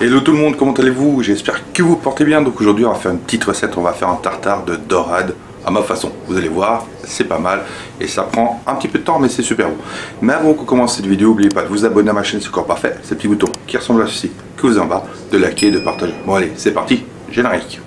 Hello tout le monde, comment allez-vous? J'espère que vous portez bien. Donc aujourd'hui on va faire une petite recette, on va faire un tartare de dorade à ma façon. Vous allez voir, c'est pas mal et ça prend un petit peu de temps mais c'est super bon. Mais avant qu'on commence cette vidéo, n'oubliez pas de vous abonner à ma chaîne, c'est encore parfait. Ce petit bouton qui ressemble à ceci, que vous en bas, de liker, de partager. Bon allez, c'est parti, générique.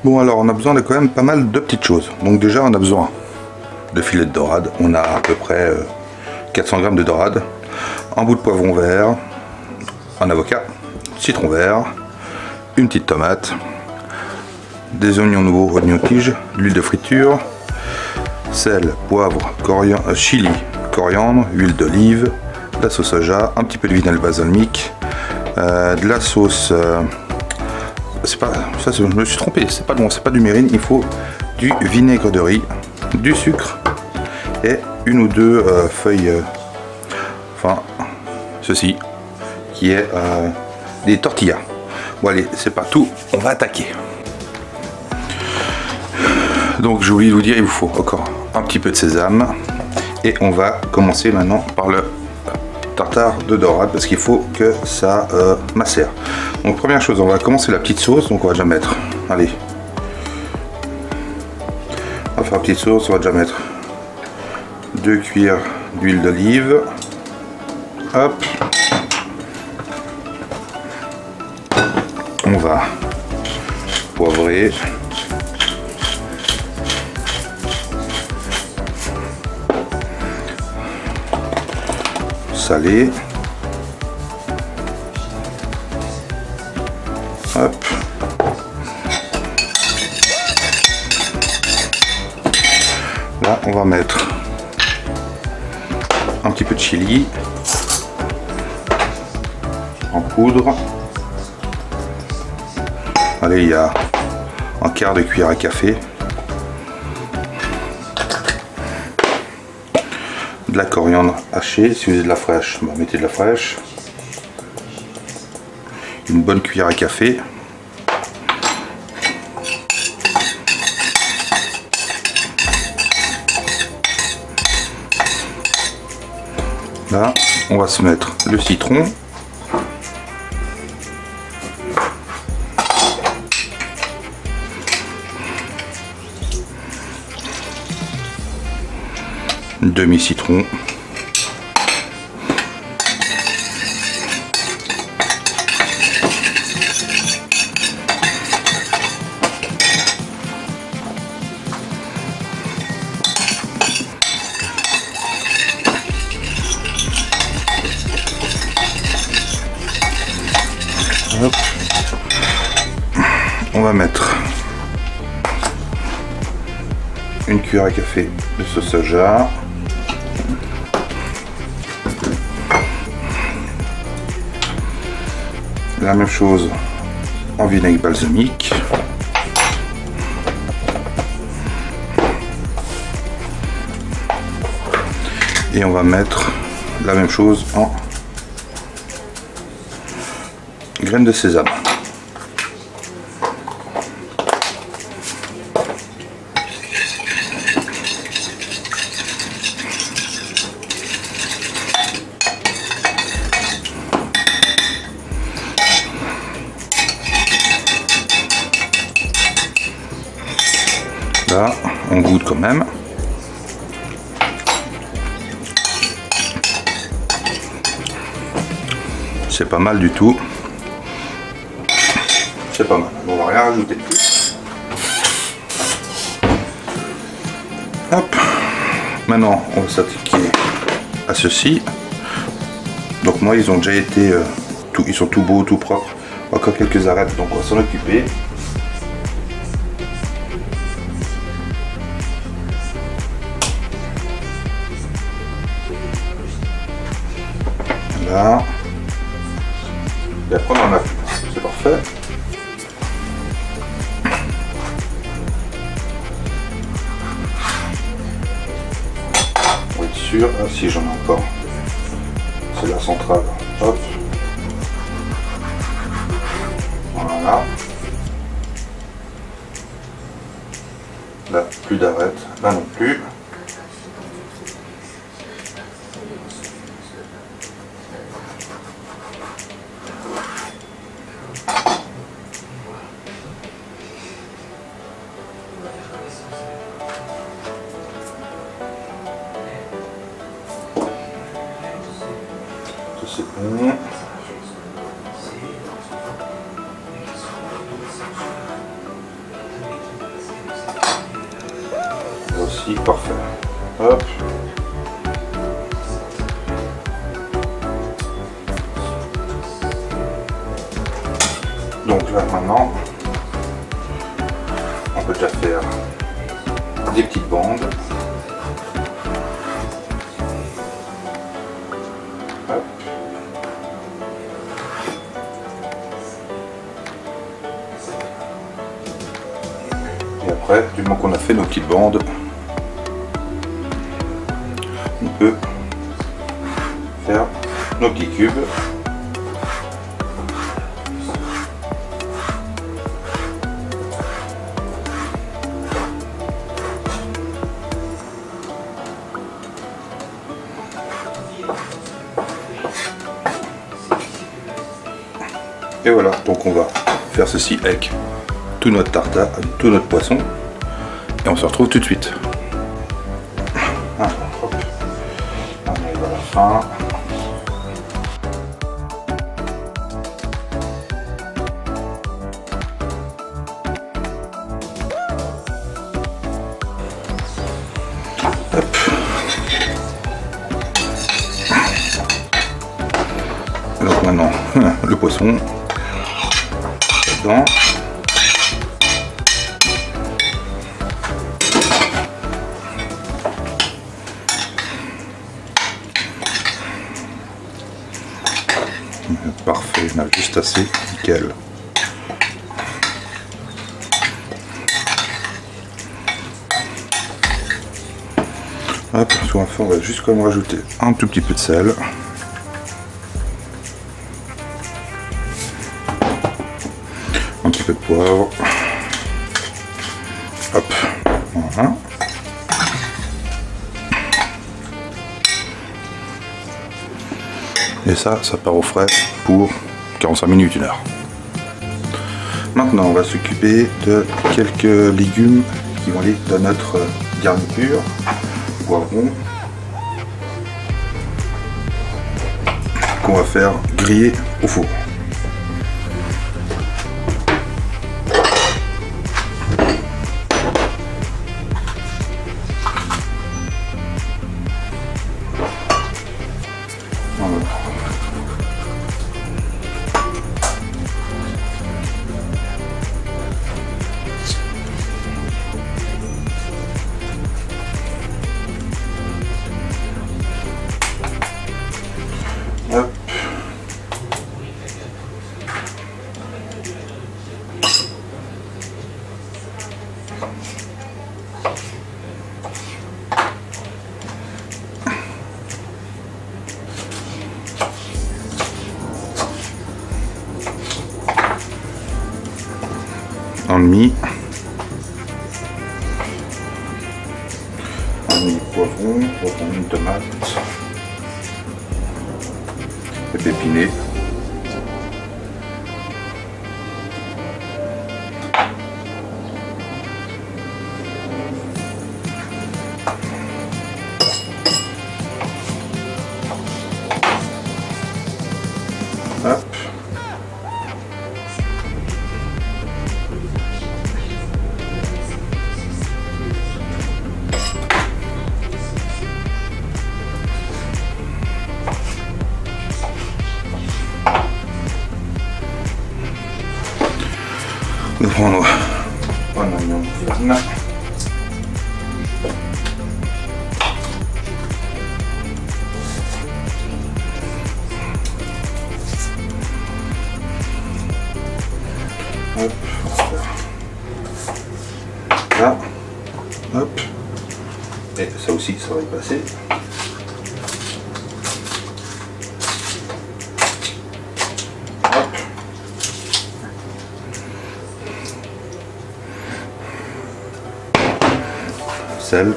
Bon alors on a besoin de quand même pas mal de petites choses. Donc déjà on a besoin de filets de dorade. On a à peu près 400 g de dorade, un bout de poivron vert, un avocat, citron vert, une petite tomate, des oignons nouveaux, oignons tiges, l'huile de friture, sel, poivre, chili, coriandre, huile d'olive, de la sauce soja, un petit peu de vinaigre balsamique, de la sauce... c'est pas ça, je me suis trompé, c'est pas bon, c'est pas du mirin, il faut du vinaigre de riz, du sucre et une ou deux feuilles, enfin ceci qui est des tortillas. Bon allez, c'est pas tout, on va attaquer. Donc j'ai oublié de vous dire, il vous faut encore un petit peu de sésame et on va commencer maintenant par le tartare de dorade parce qu'il faut que ça macère. Donc première chose, on va commencer la petite sauce. Donc on va déjà mettre, allez, on va faire la petite sauce. On va déjà mettre 2 cuillères d'huile d'olive, hop, on va poivrer, saler, hop, là on va mettre un petit peu de chili en poudre. Allez, il y a un quart de cuillère à café, de la coriandre hachée, si vous avez de la fraîche, bon, mettez de la fraîche, une bonne cuillère à café, là on va se mettre le citron, demi citron, hop. On va mettre une cuillère à café de sauce soja, la même chose en vinaigre balsamique, et on va mettre la même chose en graines de sésame. Là, on goûte quand même. C'est pas mal du tout. C'est pas mal. On va rien rajouter de plus. Hop. Maintenant, on va s'attaquer à ceci. Donc moi, ils ont déjà été, ils sont tout beaux, tout propres. Encore quelques arêtes, donc on va s'en occuper. Là. Et après on en a plus. C'est parfait. Pour être sûr, si j'en ai encore. C'est la centrale. Hop. Voilà. Là, plus d'arête. Là non plus. Ça c'est bon. Voici, parfait. Hop. Donc là maintenant, on peut déjà faire des petites bandes. Hop. Et après, du moment qu'on a fait nos petites bandes, on peut faire nos petits cubes. Et voilà, donc on va faire ceci avec tout notre tartare, tout notre poisson, et on se retrouve tout de suite. Alors, hop. On arrive à la fin. Hop. Donc maintenant, le poisson dedans. Parfait, il y en a juste assez, nickel. Hop, ce qu'on va faire, on va juste quand même rajouter un tout petit peu de sel. Un petit peu de poivre. Hop, voilà. Et ça part au frais pour 45 minutes, 1 heure. Maintenant, on va s'occuper de quelques légumes qui vont aller dans notre garniture. Poivron. Qu'on va faire griller au four. Hop. Un demi poivron, une tomate, épinés. Hop. Nous prenons un oignon jaune. Hop. Là. Hop. Et ça aussi, ça va y passer. sel.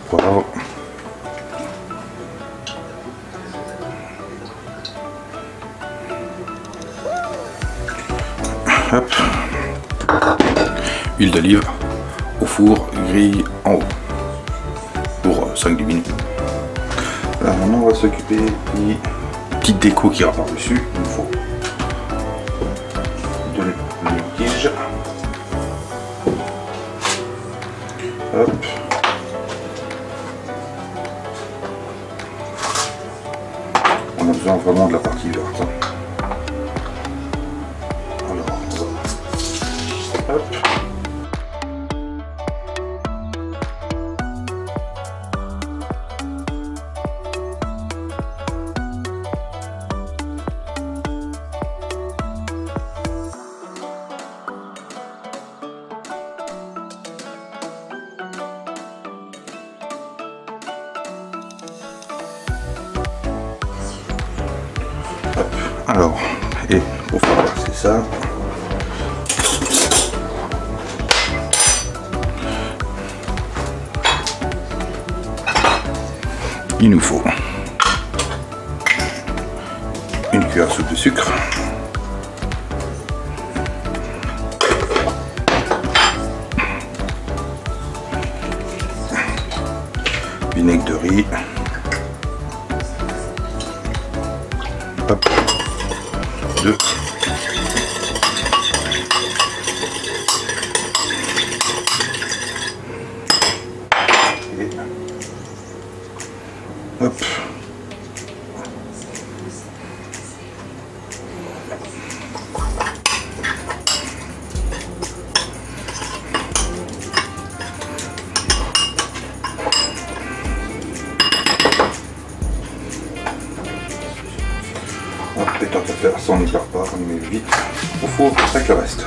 Poivre. Hop. Huile d'olive au four, grille en haut pour 5-10 minutes. Là maintenant on va s'occuper des petites déco qui ira par dessus. Il nous faut de l'étige. Hop. On a besoin vraiment de la partie verte. Alors on va... Hop. Alors, et pour faire passer ça, il nous faut une cuillère à soupe de sucre, vinaigre de riz, hop, 2, et hop, et tant qu'à faire, ça on n'y perd pas, on met vite au four avec le reste.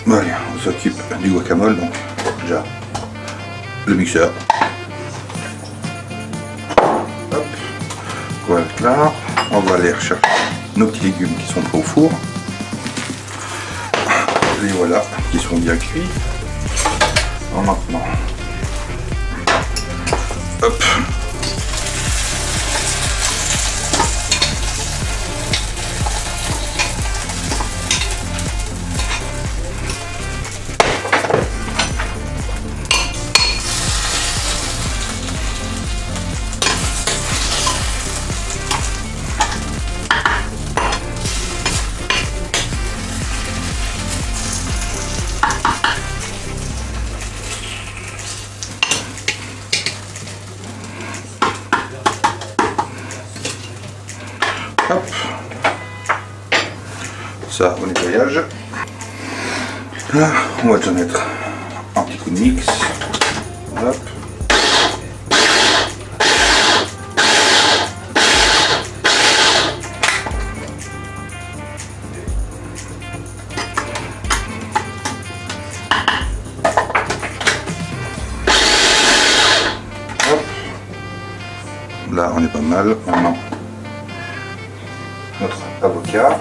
Bon, allez, on s'occupe du guacamole, donc déjà le mixeur. Hop, voilà là, on va aller rechercher nos petits légumes qui sont prêts au four. Les voilà, qui sont bien cuits. Alors maintenant, hop. Hop, ça au nettoyage. Là, on va déjà mettre un petit coup de mix. Hop. Hop. Là, on est pas mal. Maintenant, notre avocat.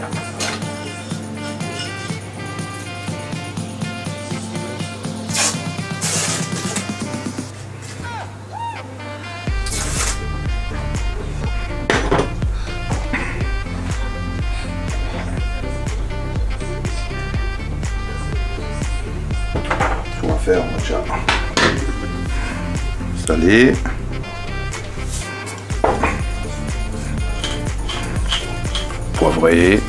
Ce qu'on va faire, on va déjà saler. Poivré,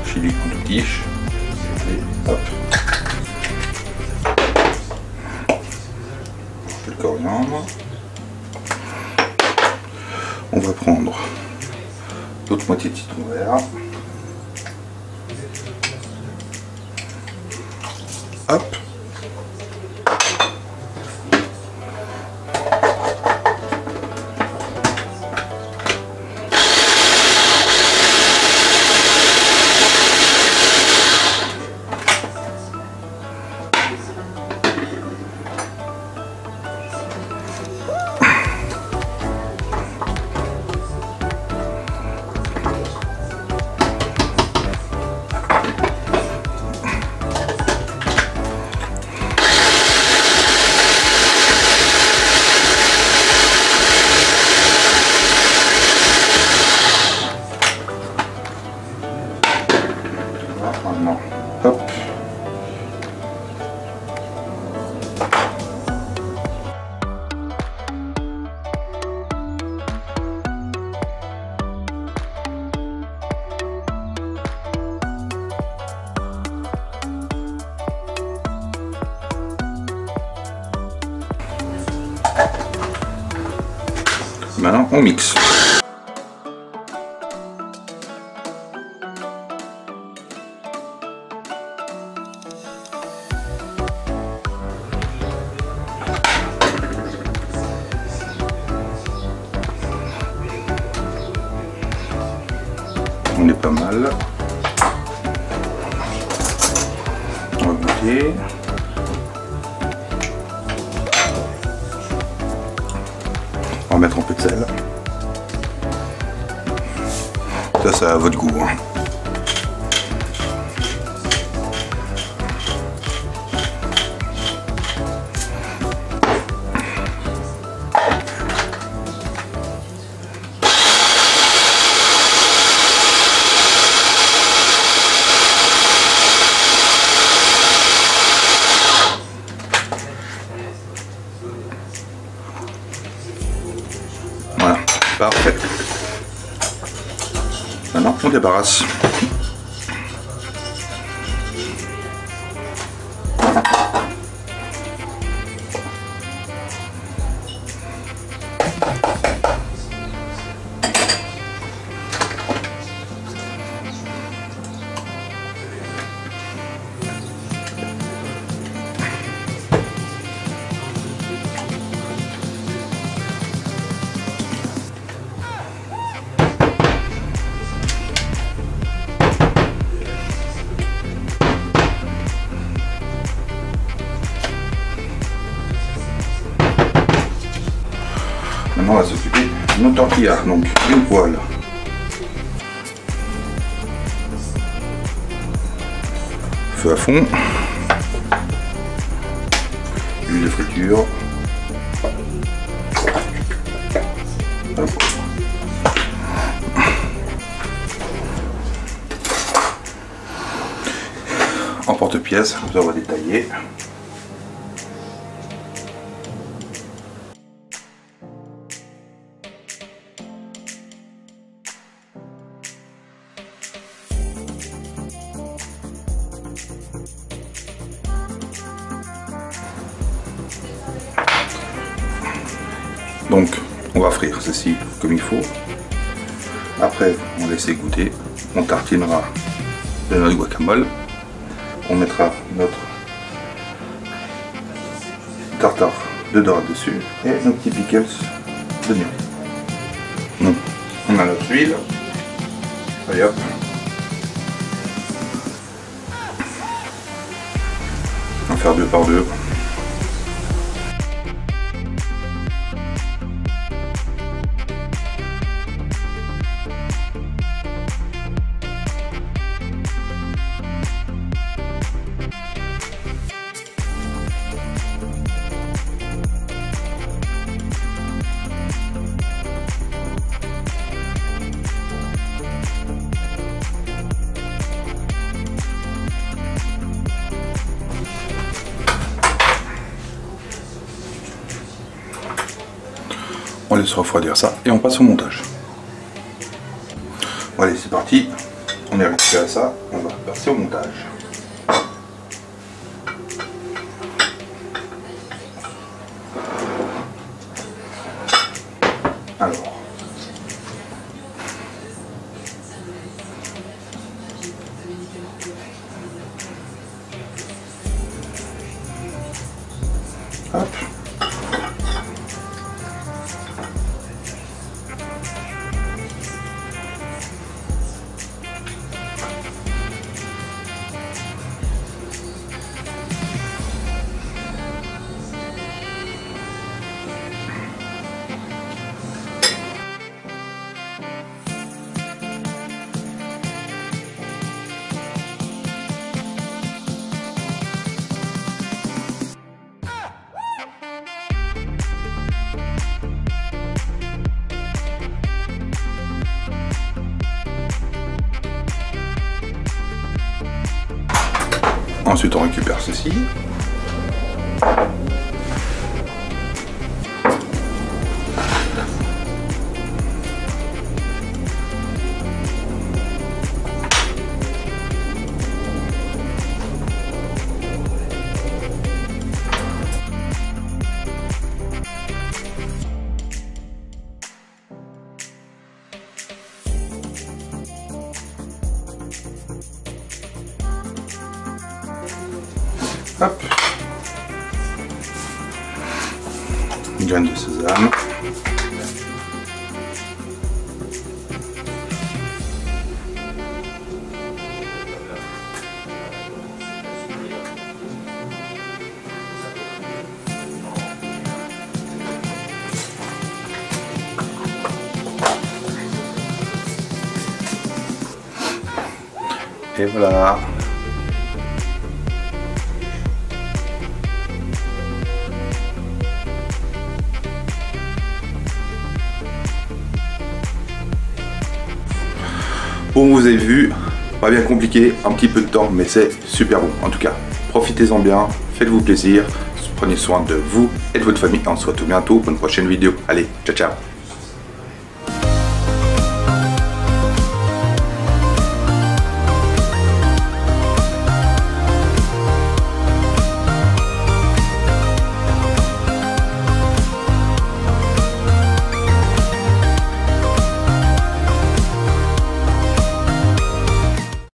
chili en tout tige, et hop, le coriandre. On va prendre l'autre moitié de citron vert, hop. Maintenant, on mixe. On est pas mal. On va goûter. On va mettre un peu de sel. Ça, c'est à votre goût. Hein. Voilà, parfait. Maintenant, on débarrasse. Maintenant, on va s'occuper de nos tortillas. Donc, une poêle. Feu à fond. Huile de friture. Hop. En porte-pièce, comme ça on va détailler. Donc, on va frire ceci comme il faut. Après, on laisse goûter. On tartinera de notre guacamole. On mettra notre tartare de dorade dessus et nos petits pickles d'oignon. Donc, on a notre huile. Allez hop. On va faire 2 par 2. On laisse refroidir ça et on passe au montage. Bon, allez, c'est parti. On est récupéré ça, on va passer au montage. Alors. Hop. Ensuite, on récupère ceci. Une graine de sésame. Et voilà. Bon, vous avez vu, pas bien compliqué, un petit peu de temps, mais c'est super bon. En tout cas, profitez-en bien, faites-vous plaisir, prenez soin de vous et de votre famille. On se retrouve bientôt pour une prochaine vidéo. Allez, ciao ciao.